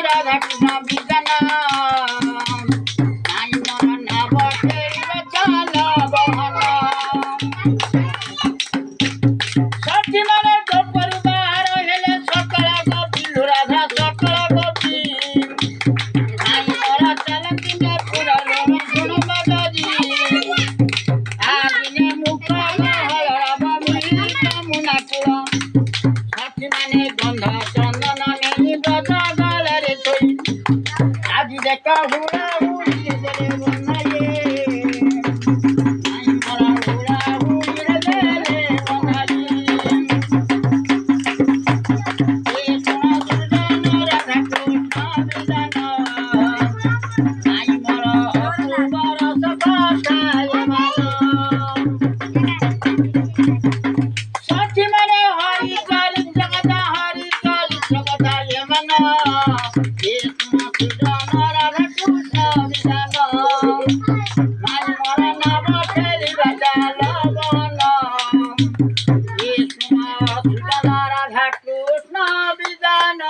রাধা কৃষ্ণ বিধান নাই মরণ বটের চাল বহন সখী মানে তো পরিবার হেলে সকাল গোপিল রাধা সকাল গোপী নাই মরা চালতি নে পুরা রণ বাজাজি আদিনে মুখ হল রাবি কামনা কুল সখী মানে গন্ধ চন্দন নেই ব্রত গলারে থই আজি দেখা হুড়া হুড়ি দেলে বনাইয়ে নাই মরা হুড়া হুড়ি দেলে বনাইয়ে এ সোনা দুর্জন রাধা কৃষ্ণ বিধান নাই মরা অপূর্ব রস কথায় ভালো সখী মানে হরি কালী জগদা হরি কালী জগদায় মন এ সোনা দুর্জন রাধা কৃষ্ণ বিধান নাই মরা নাম ফেরি বাজাল বন এ সোনা দুর্জন রাধা কৃষ্ণ বিধান